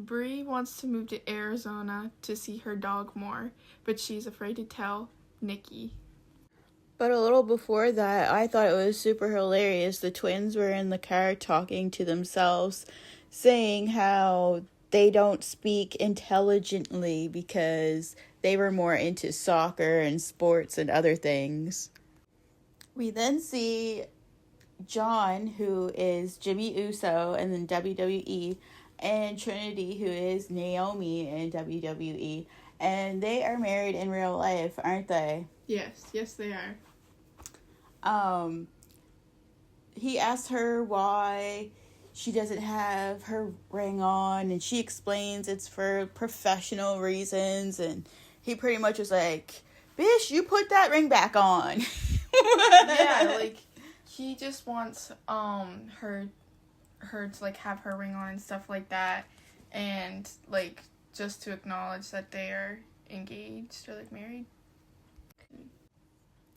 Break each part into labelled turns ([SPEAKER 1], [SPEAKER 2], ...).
[SPEAKER 1] Bree wants to move to Arizona to see her dog more, but she's afraid to tell Nikki.
[SPEAKER 2] But a little before that, I thought it was super hilarious. The twins were in the car talking to themselves, saying how they don't speak intelligently because they were more into soccer and sports and other things. We then see John, who is Jimmy Uso in the WWE, and Trinity, who is Naomi in WWE. And they are married in real life, aren't they?
[SPEAKER 1] Yes, they are.
[SPEAKER 2] He asked her why she doesn't have her ring on, and she explains it's for professional reasons, and he pretty much was like, "Bish, you put that ring back on."
[SPEAKER 1] Yeah, like, he just wants her to like have her ring on and stuff like that, and like just to acknowledge that they are engaged or like married.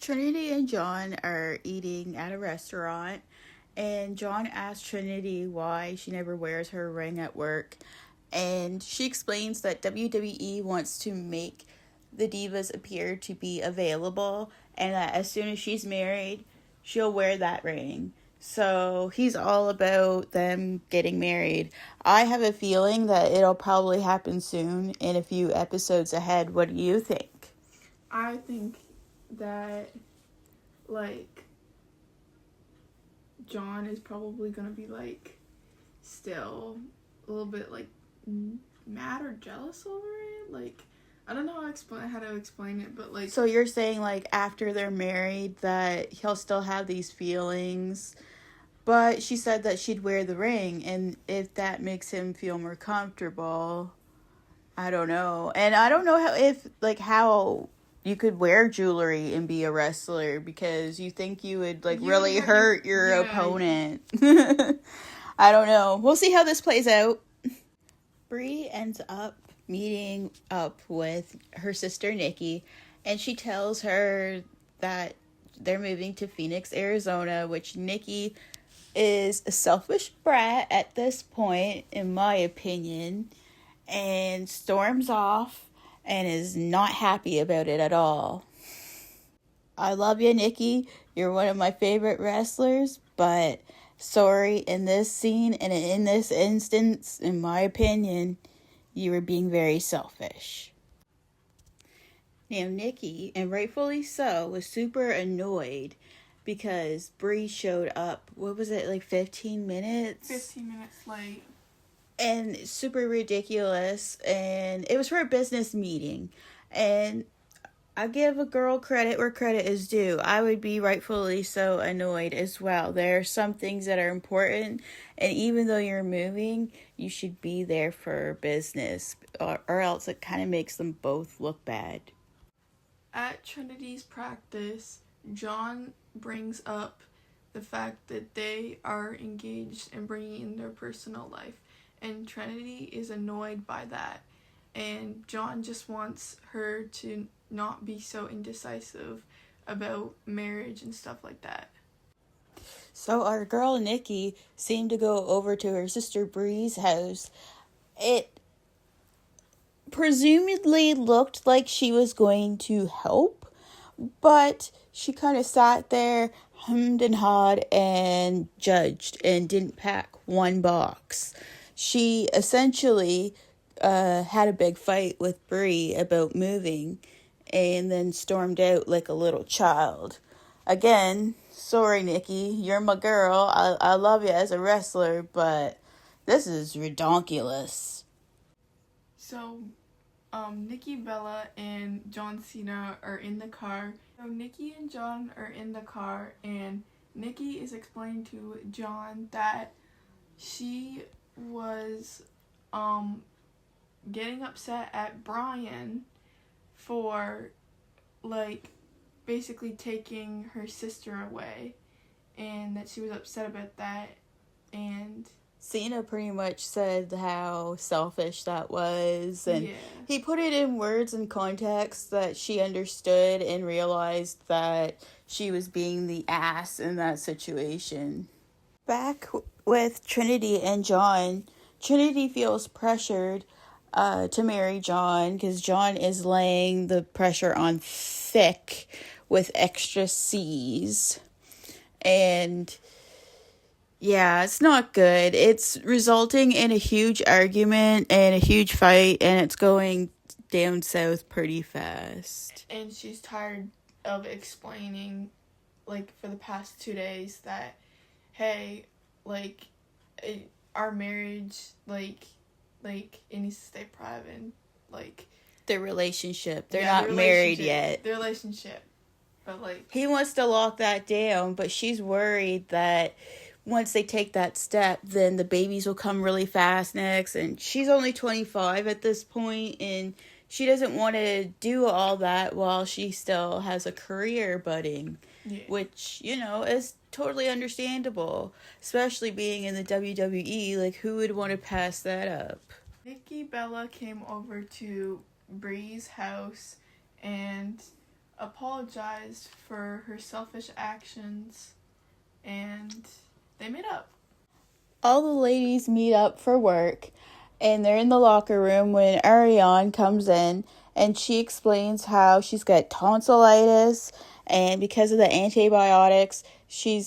[SPEAKER 2] Trinity and John are eating at a restaurant, and John asks Trinity why she never wears her ring at work, and she explains that WWE wants to make the divas appear to be available, and that as soon as she's married, she'll wear that ring. So he's all about them getting married. I have a feeling that it'll probably happen soon in a few episodes ahead. What do you think?
[SPEAKER 1] I think that, like, John is probably gonna be, like, still a little bit, like, mad or jealous over it. Like, I don't know how to explain it, but, like...
[SPEAKER 2] So you're saying, like, after they're married that he'll still have these feelings, but she said that she'd wear the ring, and if that makes him feel more comfortable, I don't know. And I don't know how you could wear jewelry and be a wrestler, because you think you would really hurt your opponent. I don't know. We'll see how this plays out. Bree ends up meeting up with her sister Nikki, and she tells her that they're moving to Phoenix, Arizona, which Nikki is a selfish brat at this point, in my opinion, and storms off and is not happy about it at all. I love you, Nikki. You're one of my favorite wrestlers, but sorry, in this scene and in this instance, in my opinion, you were being very selfish. Now, Nikki, and rightfully so, was super annoyed because Bree showed up, 15 minutes?
[SPEAKER 1] 15 minutes late.
[SPEAKER 2] And super ridiculous, and it was for a business meeting, and I give a girl credit where credit is due. I would be rightfully so annoyed as well. There are some things that are important, and even though you're moving, you should be there for business, or else it kind of makes them both look bad.
[SPEAKER 1] At Trinity's practice, John brings up the fact that they are engaged and bringing in their personal life. And Trinity is annoyed by that. And John just wants her to not be so indecisive about marriage and stuff like that.
[SPEAKER 2] So our girl Nikki seemed to go over to her sister Bree's house. It presumably looked like she was going to help, but she kind of sat there, hummed and hawed, and judged, and didn't pack one box. She essentially had a big fight with Bree about moving, and then stormed out like a little child. Again, sorry, Nikki, you're my girl. I love you as a wrestler, but this is redonkulous.
[SPEAKER 1] So, Nikki Bella and John Cena are in the car. So Nikki and John are in the car, and Nikki is explaining to John that she was getting upset at Brian for basically taking her sister away, and that she was upset about that. And
[SPEAKER 2] Cena pretty much said how selfish that was, and
[SPEAKER 1] yeah.
[SPEAKER 2] He put it in words and context that she understood and realized that she was being the ass in that situation. Back with Trinity and John, Trinity feels pressured to marry John because John is laying the pressure on thick with extra C's. And yeah, it's not good. It's resulting in a huge argument and a huge fight, and it's going down south pretty fast.
[SPEAKER 1] And she's tired of explaining, like, for the past 2 days that, hey, like, our marriage, like, it needs to stay private, like...
[SPEAKER 2] Their relationship. They're not married yet.
[SPEAKER 1] Their relationship. But, like...
[SPEAKER 2] He wants to lock that down, but she's worried that once they take that step, then the babies will come really fast next, and she's only 25 at this point, and she doesn't want to do all that while she still has a career budding, which, you know, is totally understandable, especially being in the WWE. Like, who would want to pass that up?
[SPEAKER 1] Nikki Bella came over to Bree's house and apologized for her selfish actions, and they made up.
[SPEAKER 2] All the ladies meet up for work, and they're in the locker room when Ariane comes in, and she explains how she's got tonsillitis, and because of the antibiotics, she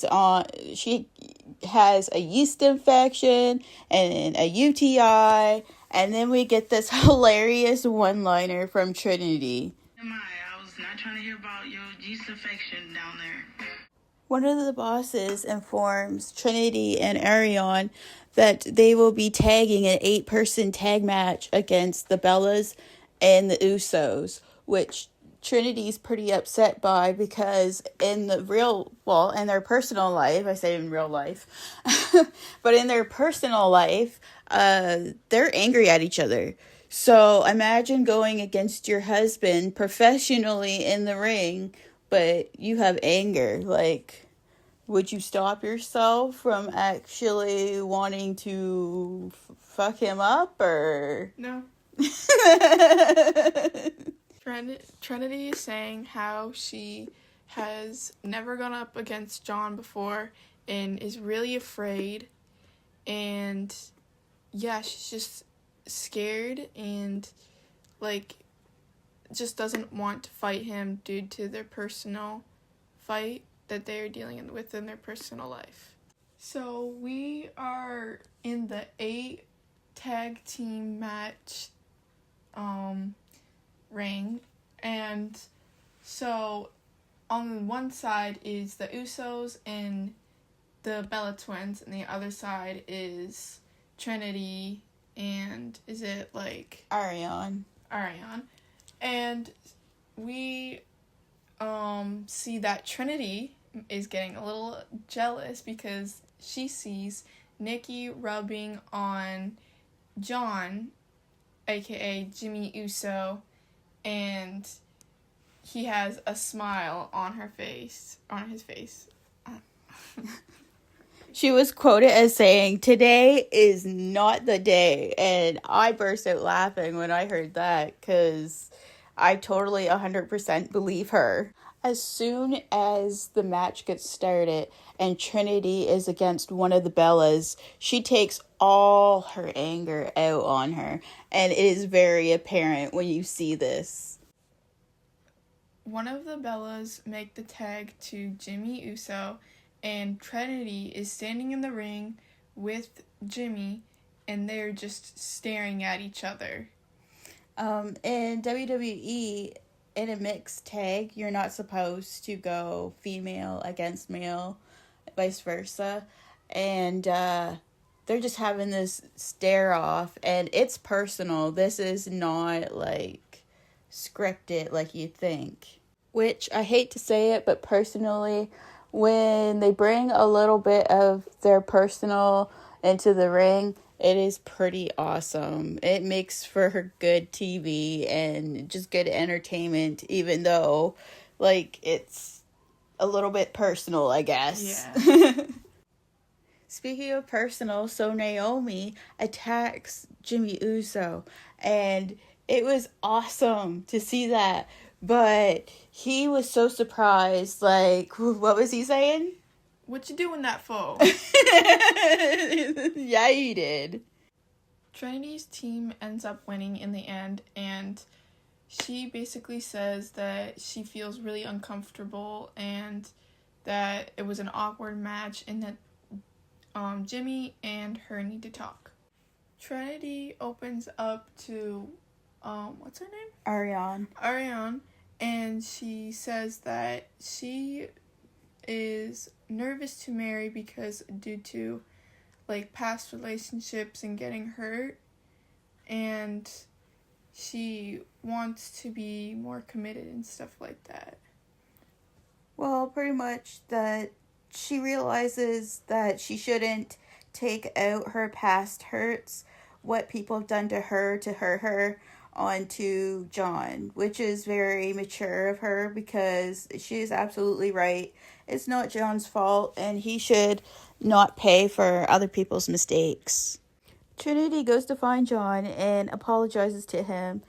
[SPEAKER 2] has a yeast infection and a UTI, and then we get this hilarious one-liner from Trinity.
[SPEAKER 3] I was not trying to hear about your yeast infection down there.
[SPEAKER 2] One of the bosses informs Trinity and Ariane that they will be tagging an 8-person tag match against the Bellas and the Usos, which Trinity's pretty upset by because in their personal life, I say in real life, but in their personal life, they're angry at each other. So imagine going against your husband professionally in the ring, but you have anger. Like, would you stop yourself from actually wanting to fuck him up, or?
[SPEAKER 1] No. Trinity is saying how she has never gone up against John before and is really afraid, and yeah, she's just scared and, like, just doesn't want to fight him due to their personal fight that they are dealing with in their personal life. So we are in the 8 tag team match ring, and so on one side is the Usos and the Bella Twins, and the other side is Trinity and is it like
[SPEAKER 2] Ariane.
[SPEAKER 1] And we see that Trinity is getting a little jealous because she sees Nikki rubbing on John, aka Jimmy Uso, and he has a smile on his face.
[SPEAKER 2] She was quoted as saying, "Today is not the day," and I burst out laughing when I heard that because I totally 100% believe her. As soon as the match gets started and Trinity is against one of the Bellas, she takes all her anger out on her, and it is very apparent when you see this.
[SPEAKER 1] One of the Bellas make the tag to Jimmy Uso, and Trinity is standing in the ring with Jimmy, and they're just staring at each other.
[SPEAKER 2] In WWE, in a mixed tag, you're not supposed to go female against male, vice versa. And they're just having this stare off, and it's personal. This is not, like, scripted like you think. Which, I hate to say it, but personally, when they bring a little bit of their personal into the ring, it is pretty awesome. It makes for good TV and just good entertainment, even though, like, it's a little bit personal, I guess.
[SPEAKER 1] Yeah.
[SPEAKER 2] Speaking of personal, so Naomi attacks Jimmy Uso, and it was awesome to see that. But he was so surprised, like, what was he saying?
[SPEAKER 1] What you doing that for?
[SPEAKER 2] Yeah, he did.
[SPEAKER 1] Trinity's team ends up winning in the end, and she basically says that she feels really uncomfortable and that it was an awkward match and that Jimmy and her need to talk. Trinity opens up to, what's her name? Ariane, and she says that she is nervous to marry because due to like past relationships and getting hurt, and she wants to be more committed and stuff like that.
[SPEAKER 2] Well, pretty much that she realizes that she shouldn't take out her past hurts, what people have done to hurt her, onto John, which is very mature of her because she is absolutely right. It's not John's fault, and he should not pay for other people's mistakes. Trinity goes to find John and apologizes to him,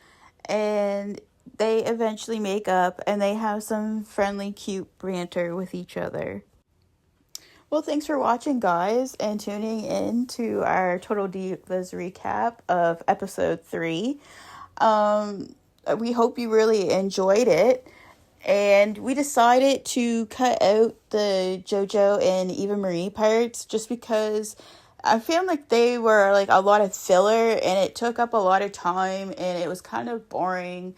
[SPEAKER 2] and they eventually make up and they have some friendly, cute banter with each other. Well, thanks for watching, guys, and tuning in to our Total Divas recap of episode 3. We hope you really enjoyed it. And we decided to cut out the JoJo and Eva Marie parts just because I feel like they were like a lot of filler and it took up a lot of time and it was kind of boring.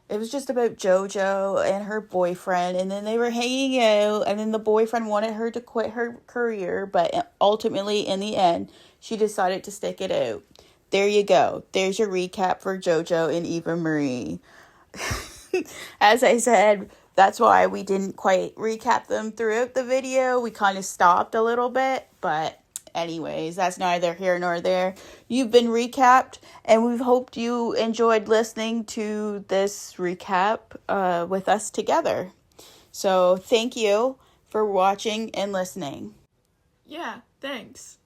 [SPEAKER 2] It was just about JoJo and her boyfriend, and then they were hanging out, and then the boyfriend wanted her to quit her career, but ultimately, in the end, she decided to stick it out. There you go. There's your recap for JoJo and Eva Marie. As I said, that's why we didn't quite recap them throughout the video. We kind of stopped a little bit, but anyways, that's neither here nor there. You've been recapped, and we've hoped you enjoyed listening to this recap with us together. So thank you for watching and listening.
[SPEAKER 1] Yeah, thanks.